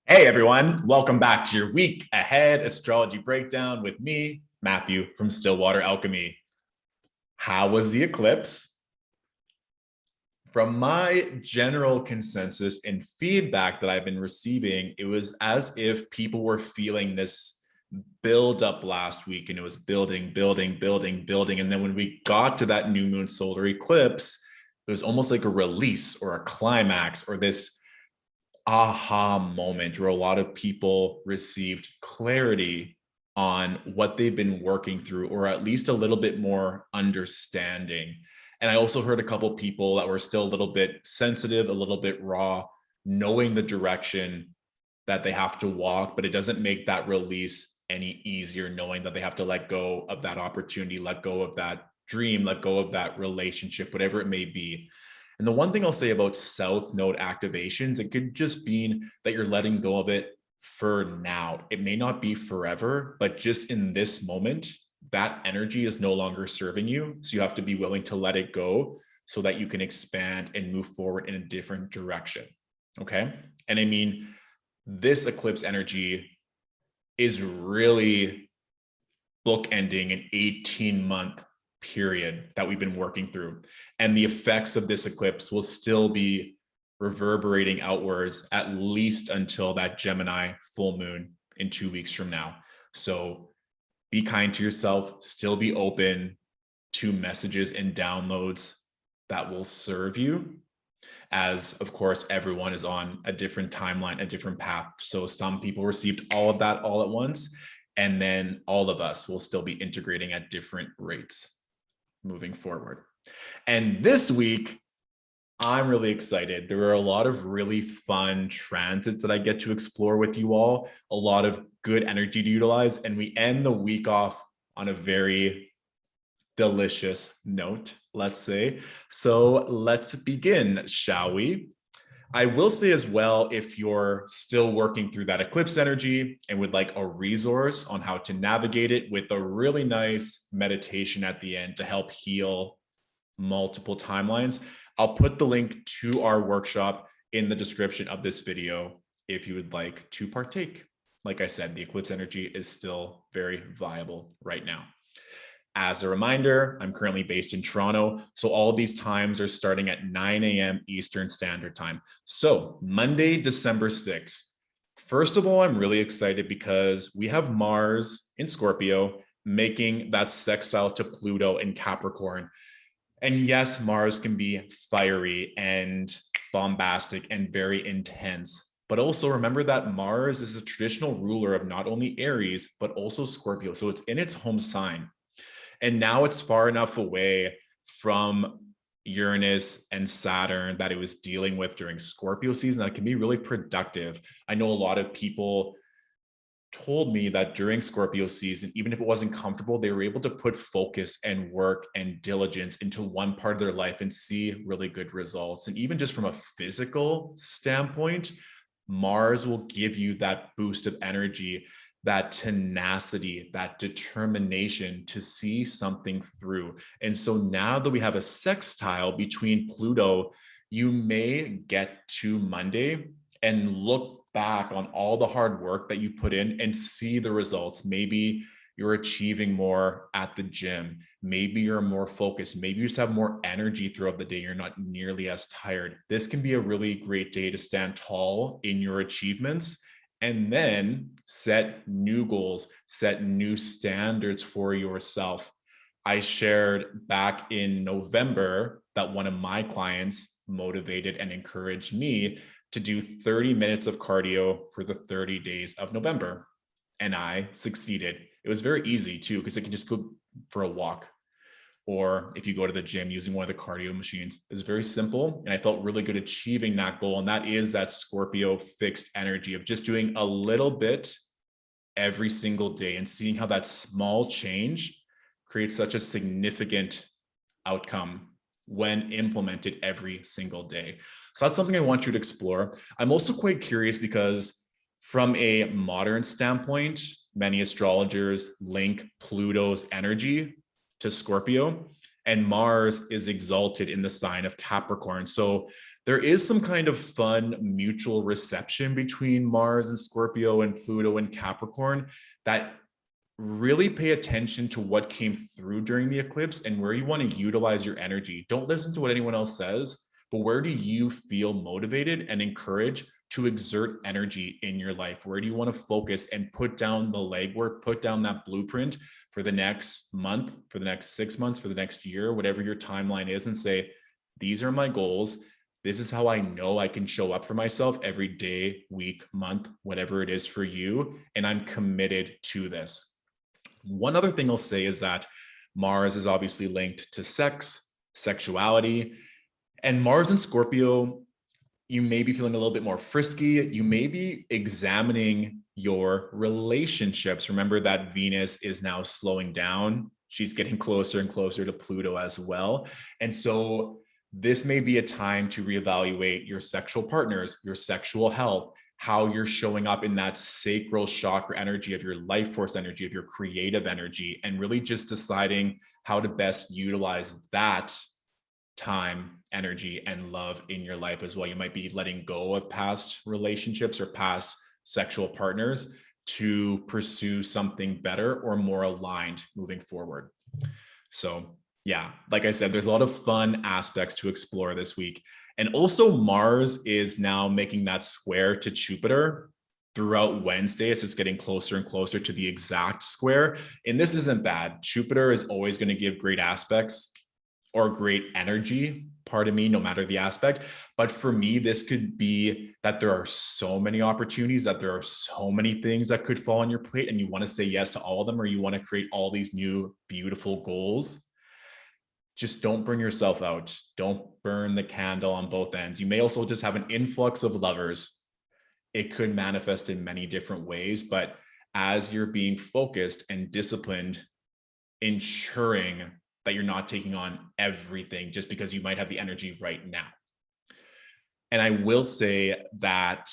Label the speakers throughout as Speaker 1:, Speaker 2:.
Speaker 1: Hey everyone, welcome back to your week ahead astrology breakdown with me, Matthew from Stillwater Alchemy. How was the eclipse? From my general consensus and feedback that I've been receiving, it was as if people were feeling this build up last week and it was building. And then when we got to that new moon solar eclipse, it was almost like a release or a climax or this aha moment where a lot of people received clarity on what they've been working through, or at least a little bit more understanding. And I also heard a couple people that were still a little bit sensitive, a little bit raw, knowing the direction that they have to walk, but it doesn't make that release any easier, knowing that they have to let go of that opportunity, let go of that dream, let go of that relationship, whatever it may be. And the one thing I'll say about South Node activations, it could just mean that you're letting go of it for now. It may not be forever, but just in this moment, that energy is no longer serving you. So you have to be willing to let it go so that you can expand and move forward in a different direction. Okay. And I mean, this eclipse energy is really bookending an 18-month period that we've been working through. And the effects of this eclipse will still be reverberating outwards at least until that Gemini full moon in 2 weeks from now. So be kind to yourself, still be open to messages and downloads that will serve you, as of course everyone is on a different timeline, a different path. So some people received all of that all at once, and then all of us will still be integrating at different rates moving forward. And this week, I'm really excited. There are a lot of really fun transits that I get to explore with you all, a lot of good energy to utilize, and we end the week off on a very delicious note, let's say. So let's begin, shall we? I will say as well, if you're still working through that eclipse energy and would like a resource on how to navigate it with a really nice meditation at the end to help heal multiple timelines, I'll put the link to our workshop in the description of this video if you would like to partake. Like I said, the eclipse energy is still very viable right now. As a reminder, I'm currently based in Toronto, so all of these times are starting at 9 a.m. Eastern Standard Time. So Monday, December 6th. First of all, I'm really excited because we have Mars in Scorpio making that sextile to Pluto in Capricorn. And yes, Mars can be fiery and bombastic and very intense. But also remember that Mars is a traditional ruler of not only Aries, but also Scorpio. So it's in its home sign. And now it's far enough away from Uranus and Saturn that it was dealing with during Scorpio season that can be really productive. I know a lot of people told me that during Scorpio season, even if it wasn't comfortable, they were able to put focus and work and diligence into one part of their life and see really good results. And even just from a physical standpoint, Mars will give you that boost of energy, that tenacity, that determination to see something through. And so now that we have a sextile between Pluto, you may get to Monday and look back on all the hard work that you put in and see the results. Maybe you're achieving more at the gym. Maybe you're more focused. Maybe you just have more energy throughout the day. You're not nearly as tired. This can be a really great day to stand tall in your achievements and then set new goals, set new standards for yourself. I shared back in November that one of my clients motivated and encouraged me to do 30 minutes of cardio for the 30 days of November. And I succeeded. It was very easy too, because I could just go for a walk. Or if you go to the gym using one of the cardio machines, it's very simple. And I felt really good achieving that goal. And that is that Scorpio fixed energy of just doing a little bit every single day and seeing how that small change creates such a significant outcome when implemented every single day. So that's something I want you to explore. I'm also quite curious because from a modern standpoint, many astrologers link Pluto's energy to Scorpio, and Mars is exalted in the sign of Capricorn. So there is some kind of fun mutual reception between Mars and Scorpio and Pluto and Capricorn that really pay attention to what came through during the eclipse and where you want to utilize your energy. Don't listen to what anyone else says, but where do you feel motivated and encouraged to exert energy in your life? Where do you want to focus and put down the legwork, put down that blueprint for the next month, for the next 6 months, for the next year, whatever your timeline is, and say, these are my goals. This is how I know I can show up for myself every day, week, month, whatever it is for you. And I'm committed to this. One other thing I'll say is that Mars is obviously linked to sex, sexuality, and Mars in Scorpio, you may be feeling a little bit more frisky. You may be examining your relationships. Remember that Venus is now slowing down. She's getting closer and closer to Pluto as well. And so this may be a time to reevaluate your sexual partners, your sexual health, how you're showing up in that sacral chakra energy of your life force energy, of your creative energy, and really just deciding how to best utilize that time, energy, and love in your life as well. You might be letting go of past relationships or past sexual partners to pursue something better or more aligned moving forward. So yeah, like I said, there's a lot of fun aspects to explore this week. And also Mars is now making that square to Jupiter throughout Wednesday. It's just getting closer and closer to the exact square. And this isn't bad. Jupiter is always going to give great aspects or great energy, pardon me, no matter the aspect. But for me, this could be that there are so many opportunities, that there are so many things that could fall on your plate, and you want to say yes to all of them, or you want to create all these new beautiful goals. Just don't burn yourself out. Don't burn the candle on both ends. You may also just have an influx of lovers. It could manifest in many different ways, but as you're being focused and disciplined, ensuring that you're not taking on everything just because you might have the energy right now. And I will say that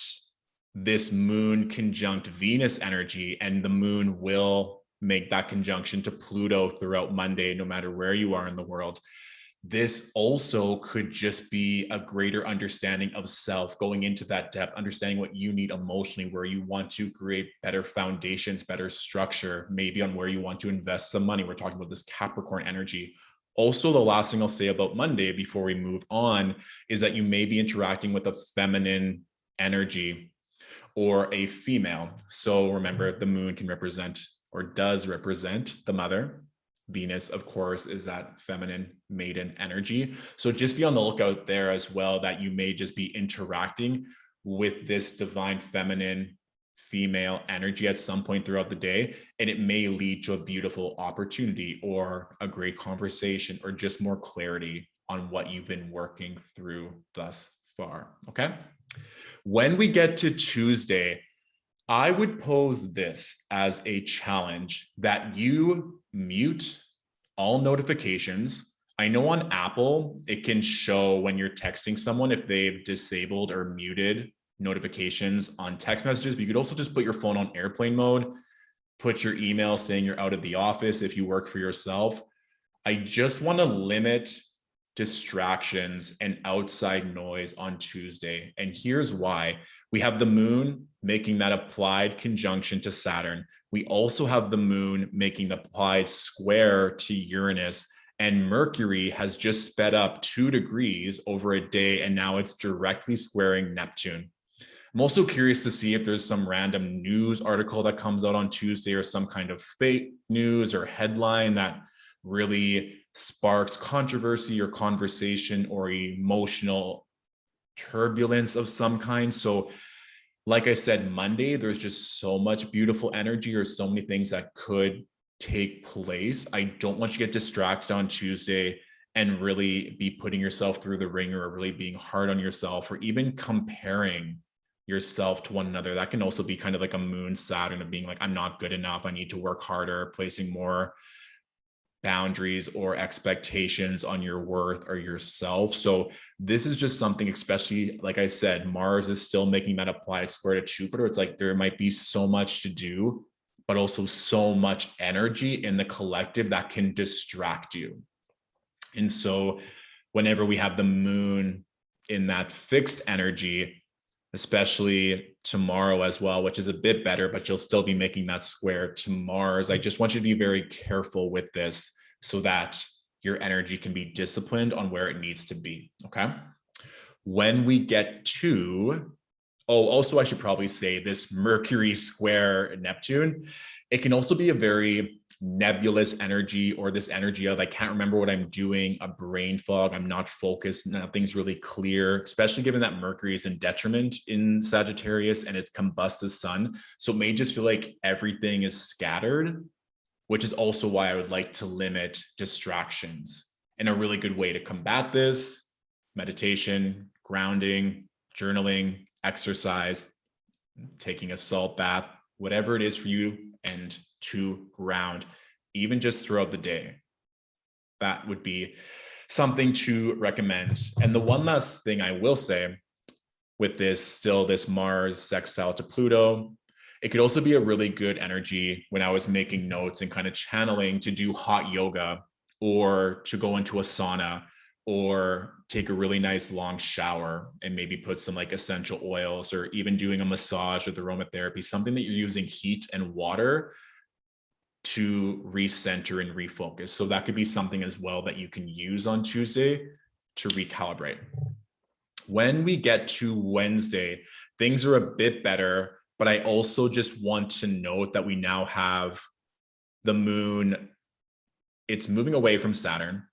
Speaker 1: this moon conjunct Venus energy, and the moon will make that conjunction to Pluto throughout Monday, no matter where you are in the world. This also could just be a greater understanding of self, going into that depth, understanding what you need emotionally, where you want to create better foundations, better structure, maybe on where you want to invest some money. We're talking about this Capricorn energy. Also, the last thing I'll say about Monday before we move on is that you may be interacting with a feminine energy or a female. So remember, the moon can represent or does represent the mother. Venus, of course, is that feminine maiden energy. So just be on the lookout there as well, that you may just be interacting with this divine feminine female energy at some point throughout the day, and it may lead to a beautiful opportunity or a great conversation or just more clarity on what you've been working through thus far. Okay. When we get to Tuesday, I would pose this as a challenge, that you mute all notifications. I know on Apple, it can show when you're texting someone if they've disabled or muted notifications on text messages, but you could also just put your phone on airplane mode, put your email saying you're out of the office if you work for yourself. I just want to limit distractions and outside noise on Tuesday. And here's why. We have the moon making that applied conjunction to Saturn. We also have the moon making the applied square to Uranus, and Mercury has just sped up 2 degrees over a day, and now it's directly squaring Neptune. I'm also curious to see if there's some random news article that comes out on Tuesday, or some kind of fake news or headline that really sparks controversy or conversation or emotional turbulence of some kind. So like I said, Monday, there's just so much beautiful energy or so many things that could take place. I don't want you to get distracted on Tuesday and really be putting yourself through the ringer, or really being hard on yourself, or even comparing yourself to one another. That can also be kind of like a moon Saturn of being like, I'm not good enough, I need to work harder, placing more boundaries or expectations on your worth or yourself. So this is just something, especially like I said, Mars is still making that applied square to Jupiter. It's like there might be so much to do, but also so much energy in the collective that can distract you. And so whenever we have the moon in that fixed energy, especially tomorrow as well, which is a bit better, but you'll still be making that square to Mars. I just want you to be very careful with this so that your energy can be disciplined on where it needs to be. Okay. When we get to, also, I should probably say this Mercury square Neptune, it can also be a very nebulous energy, or this energy of I can't remember what I'm doing, a brain fog, I'm not focused, nothing's really clear, especially given that Mercury is in detriment in Sagittarius and it's combusts the sun. So it may just feel like everything is scattered, which is also why I would like to limit distractions. And a really good way to combat this: meditation, grounding, journaling, exercise, taking a salt bath, whatever it is for you, and to ground, even just throughout the day. That would be something to recommend. And the one last thing I will say with this Mars sextile to Pluto, it could also be a really good energy when I was making notes and kind of channeling to do hot yoga, or to go into a sauna, or take a really nice long shower and maybe put some like essential oils, or even doing a massage with aromatherapy, something that you're using heat and water to recenter and refocus. So that could be something as well that you can use on Tuesday to recalibrate. When we get to Wednesday, things are a bit better, but I also just want to note that we now have the moon. It's moving away from Saturn,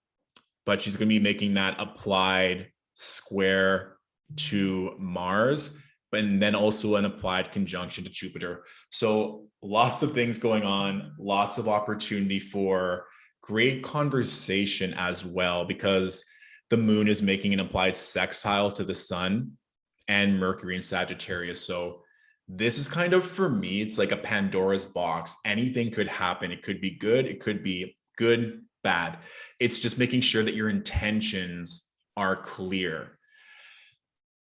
Speaker 1: but she's going to be making that applied square to Mars, and then also an applied conjunction to Jupiter. So lots of things going on, lots of opportunity for great conversation as well, because the moon is making an applied sextile to the sun and Mercury in Sagittarius. So this is kind of, for me, it's like a Pandora's box. Anything could happen. It could be good. It could be good, bad. It's just making sure that your intentions are clear.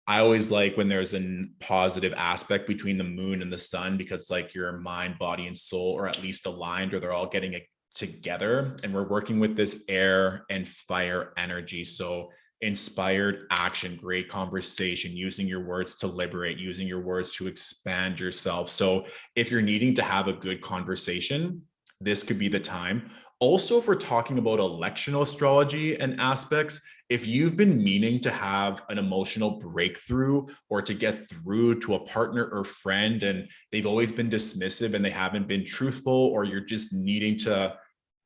Speaker 1: I always like when there's a positive aspect between the moon and the sun, because like your mind, body, and soul are at least aligned, or they're all getting it together. And we're working with this air and fire energy. So inspired action, great conversation, using your words to liberate, using your words to expand yourself. So if you're needing to have a good conversation, this could be the time. Also, if we're talking about electional astrology and aspects, if you've been meaning to have an emotional breakthrough or to get through to a partner or friend, and they've always been dismissive and they haven't been truthful, or you're just needing to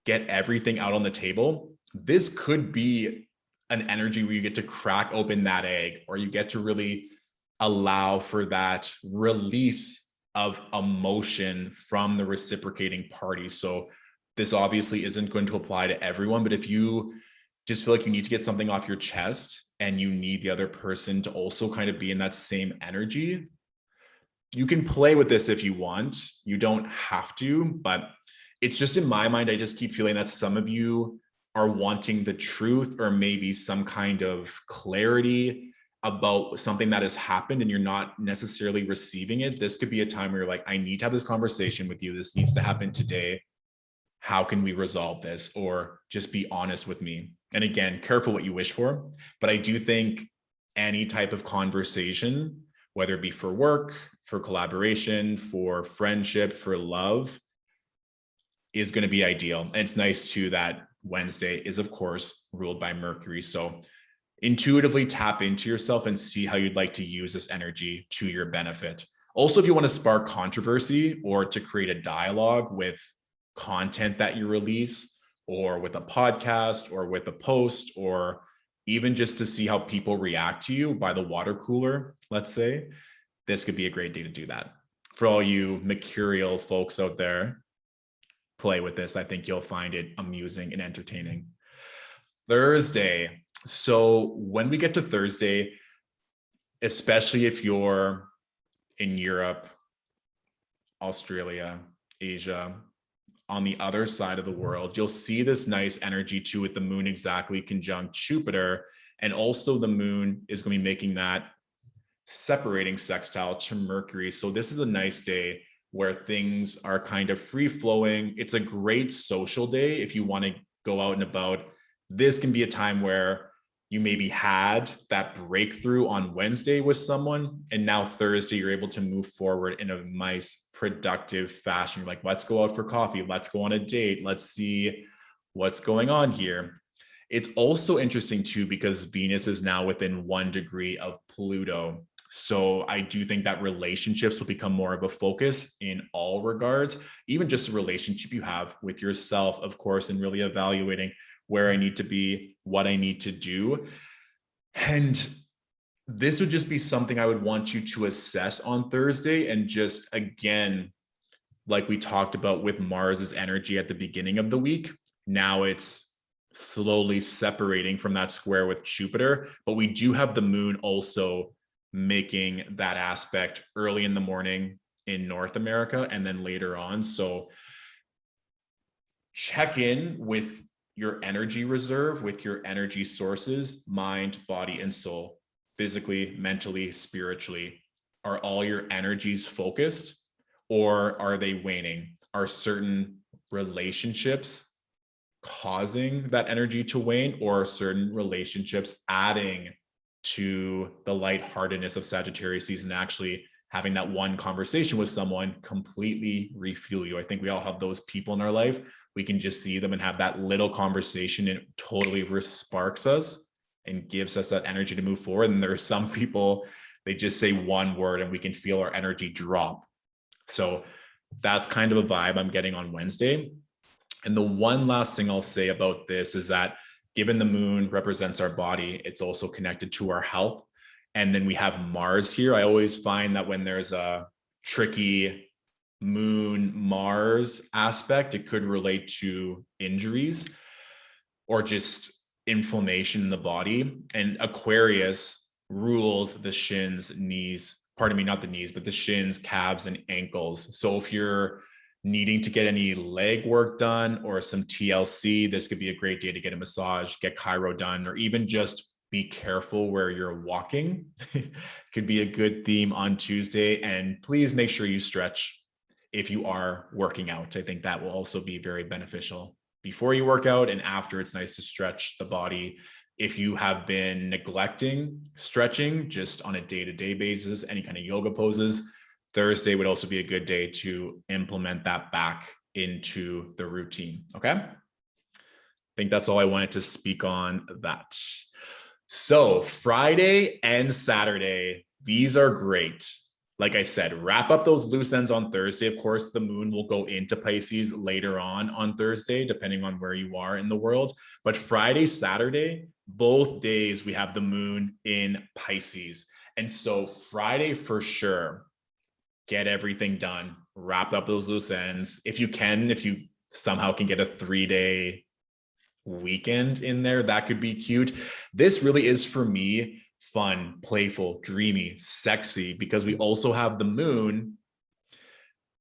Speaker 1: get everything out on the table, this could be an energy where you get to crack open that egg, or you get to really allow for that release of emotion from the reciprocating party. So this obviously isn't going to apply to everyone, but if you just feel like you need to get something off your chest and you need the other person to also kind of be in that same energy, you can play with this if you want. You don't have to, but it's just, in my mind, I just keep feeling that some of you are wanting the truth, or maybe some kind of clarity about something that has happened and you're not necessarily receiving it. This could be a time where you're like, I need to have this conversation with you. This needs to happen today. How can we resolve this? Or just be honest with me. And again, careful what you wish for. But I do think any type of conversation, whether it be for work, for collaboration, for friendship, for love, is going to be ideal. And it's nice too that Wednesday is, of course, ruled by Mercury. So intuitively tap into yourself and see how you'd like to use this energy to your benefit. Also, if you want to spark controversy or to create a dialogue with content that you release, or with a podcast, or with a post, or even just to see how people react to you by the water cooler, let's say, this could be a great day to do that. For all you mercurial folks out there, play with this. I think you'll find it amusing and entertaining. Thursday. So when we get to Thursday, especially if you're in Europe, Australia, Asia, on the other side of the world, you'll see this nice energy too, with the moon exactly conjunct Jupiter. And also the moon is going to be making that separating sextile to Mercury. So this is a nice day where things are kind of free flowing. It's a great social day if you want to go out and about. This can be a time where you maybe had that breakthrough on Wednesday with someone, and now Thursday you're able to move forward in a nice, productive fashion. You're like, let's go out for coffee, let's go on a date, let's see what's going on here. It's also interesting too, because Venus is now within 1 degree of Pluto. So I do think that relationships will become more of a focus in all regards, even just a relationship you have with yourself, of course, and really evaluating where I need to be, what I need to do. And this would just be something I would want you to assess on Thursday. And just again, like we talked about with Mars's energy at the beginning of the week, now it's slowly separating from that square with Jupiter, but we do have the moon also making that aspect early in the morning in North America and then later on. So check in with your energy reserve, with your energy sources, mind, body, and soul, physically, mentally, spiritually. Are all your energies focused, or are they waning? Are certain relationships causing that energy to wane, or are certain relationships adding to the lightheartedness of Sagittarius season, actually having that one conversation with someone completely refuel you? I think we all have those people in our life. We can just see them and have that little conversation, and it totally sparks us and gives us that energy to move forward. And there are some people, they just say one word and we can feel our energy drop. So that's kind of a vibe I'm getting on Wednesday. And the one last thing I'll say about this is that given the moon represents our body, it's also connected to our health. And then we have Mars here. I always find that when there's a tricky moon Mars aspect, it could relate to injuries or just inflammation in the body. And Aquarius rules the shins, knees, pardon me, not the knees, but the shins, calves, and ankles. So if you're needing to get any leg work done or some TLC, this could be a great day to get a massage, get chiro done, or even just be careful where you're walking. Could be a good theme on Tuesday. And please make sure you stretch if you are working out. I think that will also be very beneficial. Before you work out and after, it's nice to stretch the body. If you have been neglecting stretching just on a day-to-day basis, any kind of yoga poses, Thursday would also be a good day to implement that back into the routine. Okay. I think that's all I wanted to speak on that. So Friday and Saturday, these are great. Like I said, wrap up those loose ends on Thursday. Of course, the moon will go into Pisces later on Thursday, depending on where you are in the world. But Friday, Saturday, both days we have the moon in Pisces. And so Friday for sure, get everything done, wrap up those loose ends. If you somehow can get a 3-day weekend in there, that could be cute. This really is for me fun, playful, dreamy, sexy, because we also have the moon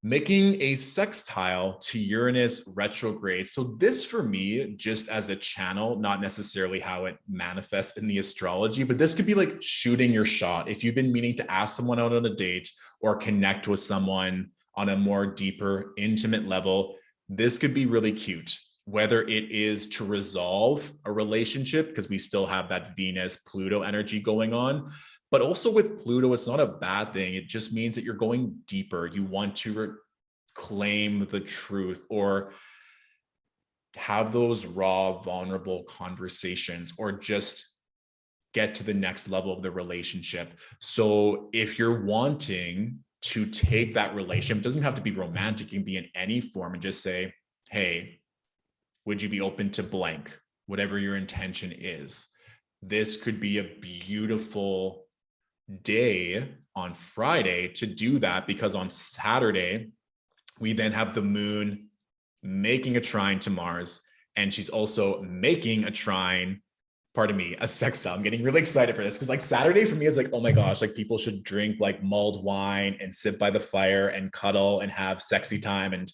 Speaker 1: making a sextile to Uranus retrograde. So this for me, just as a channel, not necessarily how it manifests in the astrology, but this could be like shooting your shot. If you've been meaning to ask someone out on a date or connect with someone on a more deeper, intimate level, this could be really cute. Whether it is to resolve a relationship, because we still have that Venus-Pluto energy going on, but also with Pluto, it's not a bad thing. It just means that you're going deeper. You want to claim the truth or have those raw, vulnerable conversations, or just get to the next level of the relationship. So if you're wanting to take that relationship, it doesn't have to be romantic, it can be in any form, and just say, hey, would you be open to blank, whatever your intention is? This could be a beautiful day on Friday to do that, because on Saturday, we then have the moon making a trine to Mars, and she's also making a trine, pardon me, a sextile. I'm getting really excited for this, because like Saturday for me is like, oh my gosh, like people should drink like mulled wine and sit by the fire and cuddle and have sexy time and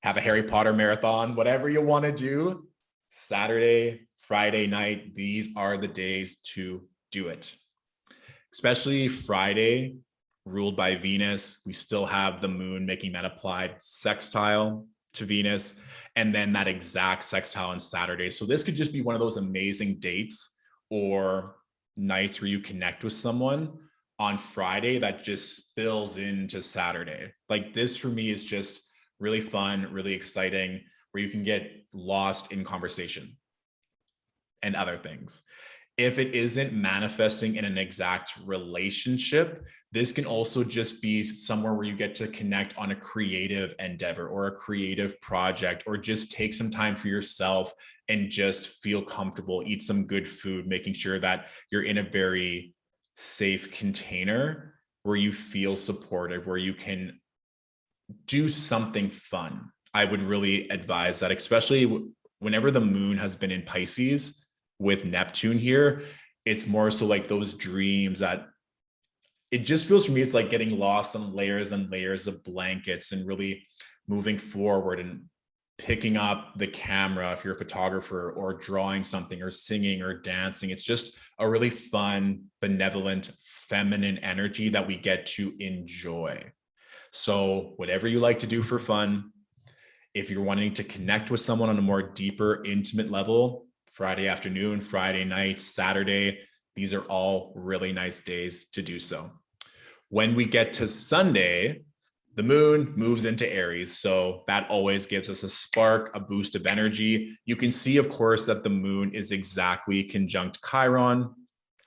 Speaker 1: have a Harry Potter marathon, whatever you want to do. Saturday, Friday night, these are the days to do it. Especially Friday, ruled by Venus. We still have the moon making that applied sextile to Venus, and then that exact sextile on Saturday. So this could just be one of those amazing dates or nights where you connect with someone on Friday that just spills into Saturday. Like this for me is just really fun, really exciting, where you can get lost in conversation and other things. If it isn't manifesting in an exact relationship, this can also just be somewhere where you get to connect on a creative endeavor or a creative project, or just take some time for yourself and just feel comfortable, eat some good food, making sure that you're in a very safe container where you feel supported, where you can do something fun. I would really advise that, especially whenever the moon has been in Pisces with Neptune here. It's more so like those dreams that it just feels for me, it's like getting lost on layers and layers of blankets and really moving forward and picking up the camera if you're a photographer, or drawing something or singing or dancing. It's just a really fun, benevolent, feminine energy that we get to enjoy. So whatever you like to do for fun, if you're wanting to connect with someone on a more deeper, intimate level, Friday afternoon, Friday night, Saturday, these are all really nice days to do so. When we get to Sunday, the moon moves into Aries. So that always gives us a spark, a boost of energy. You can see, of course, that the moon is exactly conjunct Chiron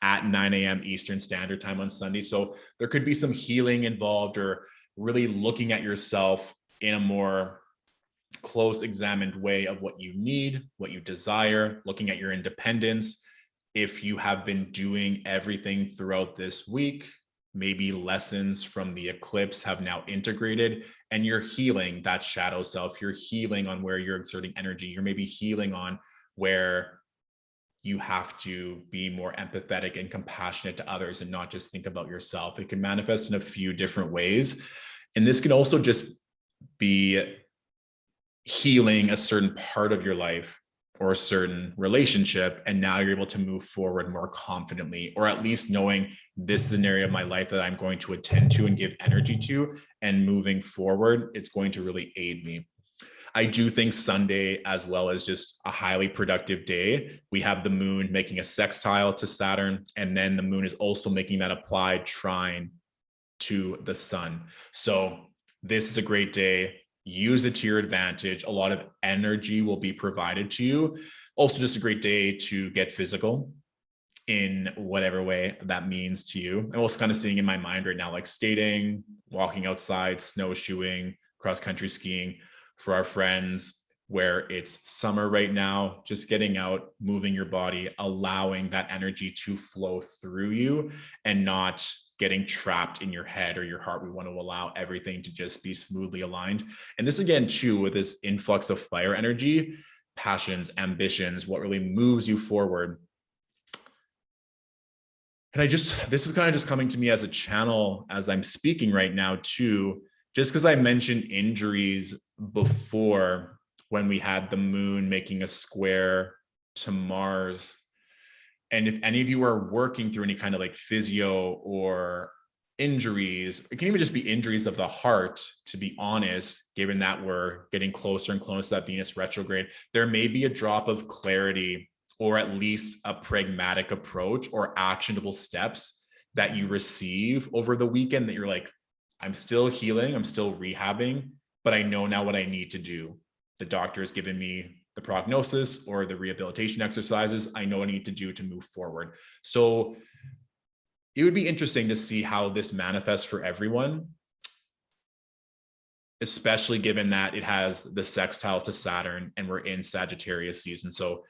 Speaker 1: at 9 a.m. Eastern Standard Time on Sunday. So there could be some healing involved, or really looking at yourself in a more close examined way of what you need, what you desire, looking at your independence. If you have been doing everything throughout this week, maybe lessons from the eclipse have now integrated, and you're healing that shadow self. You're healing on where you're exerting energy. You're maybe healing on where you have to be more empathetic and compassionate to others and not just think about yourself. It can manifest in a few different ways. And this can also just be healing a certain part of your life or a certain relationship, and now you're able to move forward more confidently, or at least knowing this is an area of my life that I'm going to attend to and give energy to, and moving forward, it's going to really aid me. I do think Sunday, as well, as just a highly productive day. We have the moon making a sextile to Saturn, and then the moon is also making that applied trine to the sun. So this is a great day. Use it to your advantage. A lot of energy will be provided to you. Also, just a great day to get physical in whatever way that means to you. I'm also kind of seeing in my mind right now, like skating, walking outside, snowshoeing, cross-country skiing. For our friends where it's summer right now, just getting out, moving your body, allowing that energy to flow through you and not getting trapped in your head or your heart. We want to allow everything to just be smoothly aligned. And this again, too, with this influx of fire energy, passions, ambitions, what really moves you forward. And this is kind of just coming to me as a channel as I'm speaking right now, too, just because I mentioned injuries before when we had the moon making a square to Mars. And if any of you are working through any kind of like physio or injuries, it can even just be injuries of the heart, to be honest, given that we're getting closer and closer to that Venus retrograde, there may be a drop of clarity, or at least a pragmatic approach or actionable steps that you receive over the weekend that you're like, I'm still healing, I'm still rehabbing, but I know now what I need to do. The doctor has given me the prognosis or the rehabilitation exercises. I know what I need to do to move forward. So it would be interesting to see how this manifests for everyone, especially given that it has the sextile to Saturn and we're in Sagittarius season. So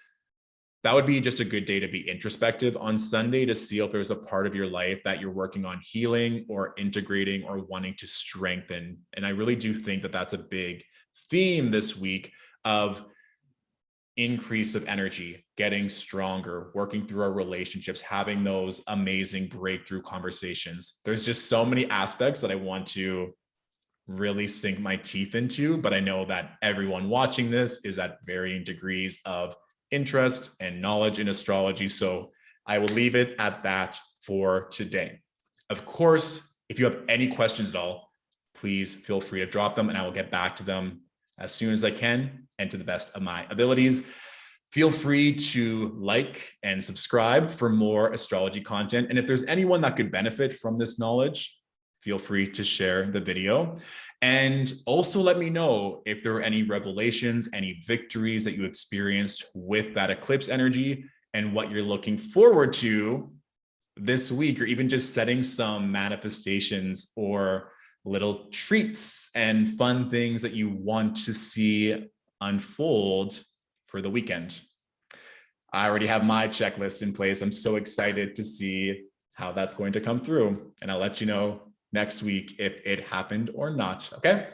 Speaker 1: that would be just a good day to be introspective on Sunday, to see if there's a part of your life that you're working on healing or integrating or wanting to strengthen. And I really do think that that's a big theme this week of increase of energy, getting stronger, working through our relationships, having those amazing breakthrough conversations. There's just so many aspects that I want to really sink my teeth into, but I know that everyone watching this is at varying degrees of interest and knowledge in astrology. So I will leave it at that for today. Of course, if you have any questions at all, please feel free to drop them and I will get back to them as soon as I can and to the best of my abilities. Feel free to like and subscribe for more astrology content. And if there's anyone that could benefit from this knowledge, feel free to share the video. And also let me know if there were any revelations, any victories that you experienced with that eclipse energy, and what you're looking forward to this week, or even just setting some manifestations or little treats and fun things that you want to see unfold for the weekend. I already have my checklist in place. I'm so excited to see how that's going to come through. And I'll let you know next week if it happened or not. Okay.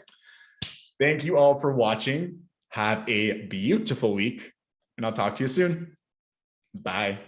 Speaker 1: Thank you all for watching. Have a beautiful week, and I'll talk to you soon. Bye.